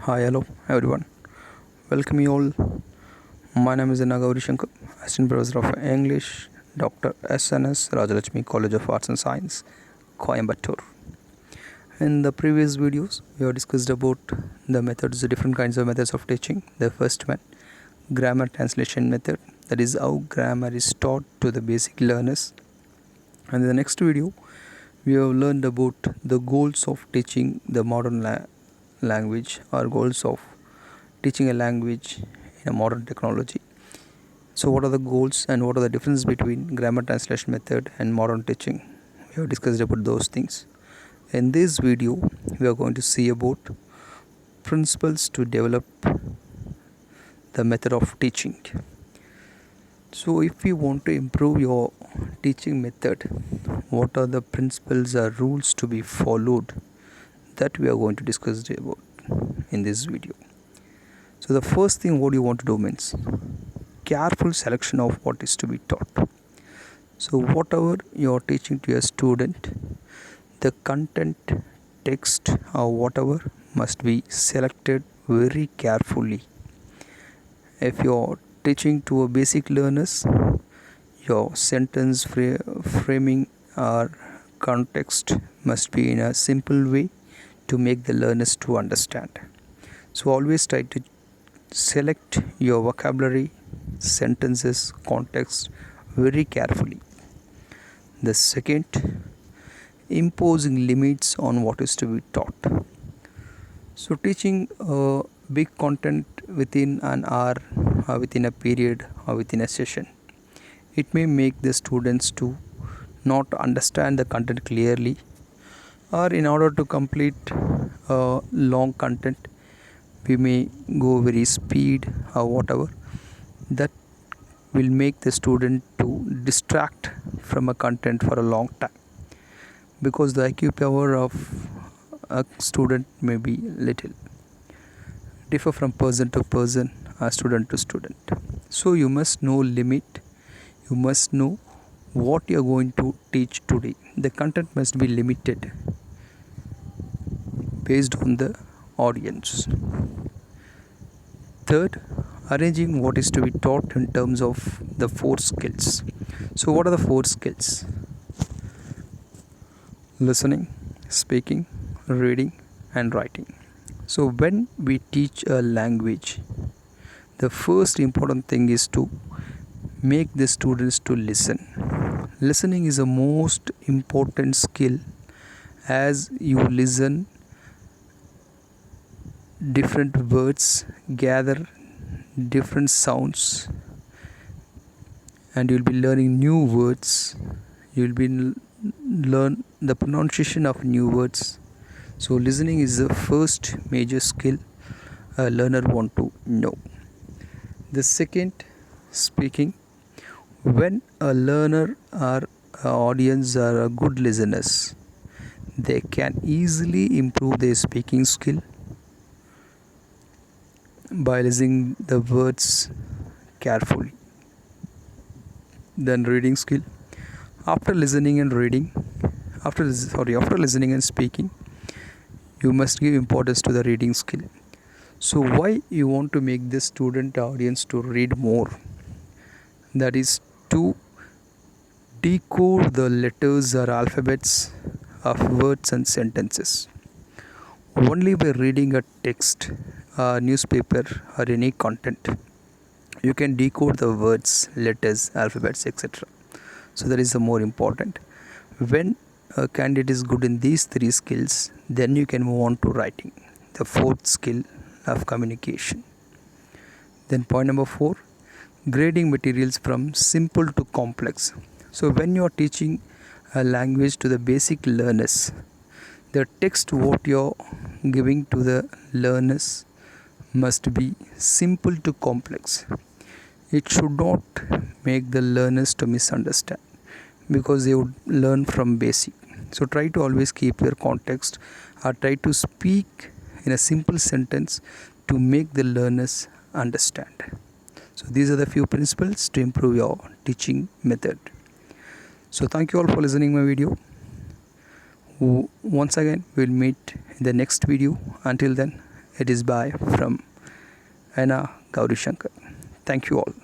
Hi, hello everyone. Welcome you all. My name is R Gowrishankar, Assistant Professor of English, Dr.SNSRCAS College of Arts and Science, Coimbatore. In the previous videos, we have discussed about the methods, the different kinds of methods of teaching. The first one, grammar translation method, that is how grammar is taught to the basic learners. And in the next video, we have learned about the goals of teaching the modern language or goals of teaching a language in a modern technology. So what are the goals and what are the difference between grammar translation method and modern teaching? We have discussed about those things. In this video, we are going to see about principles to develop the method of teaching. So if you want to improve your teaching method, what are the principles or rules to be followed? That we are going to discuss about in this video. So the first thing what you want to do means careful selection of what is to be taught. So whatever you are teaching to a student, the content, text or whatever must be selected very carefully. If you are teaching to a basic learners, your sentence framing or context must be in a simple way to make the learners to understand. So always try to select your vocabulary, sentences, context very carefully. The second, imposing limits on what is to be taught. So teaching a big content within an hour or within a period or within a session, it may make the students to not understand the content clearly, or in order to complete a long content we may go very speed or whatever, that will make the student to distract from a content for a long time, because the IQ power of a student may be little differ from person to person or student to student. So you must know limit, you must know what you are going to teach today. The content must be limited based on the audience. Third, arranging what is to be taught in terms of the four skills. So what are the four skills? Listening, speaking, reading and writing. So when we teach a language, the first important thing is to make the students to listen. Listening is the most important skill. As you listen, different words gather different sounds and you'll be learning new words. You'll be learn the pronunciation of new words. So listening is the first major skill a learner want to know. The second, speaking. When a learner or a audience are good listeners, they can easily improve their speaking skill by listening the words carefully. Then reading skill. After listening and reading, after listening and speaking, you must give importance to the reading skill. So why you want to make the student audience to read more? That is to decode the letters or alphabets of words and sentences. Only by reading a text, a newspaper or any content, you can decode the words, letters, alphabets, etc. So that is the more important. When a candidate is good in these three skills, then you can move on to writing, the fourth skill of communication. Then point number 4, grading materials from simple to complex. So when you are teaching a language to the basic learners, the text what you are giving to the learners must be simple to complex. It should not make the learners to misunderstand, because they would learn from basic. So try to always keep your context or try to speak in a simple sentence to make the learners understand. So these are the few principles to improve your teaching method. So thank you all for listening my video. Once again, we'll meet in the next video. Until then, It is bye from R Gowrishankar. Thank you all.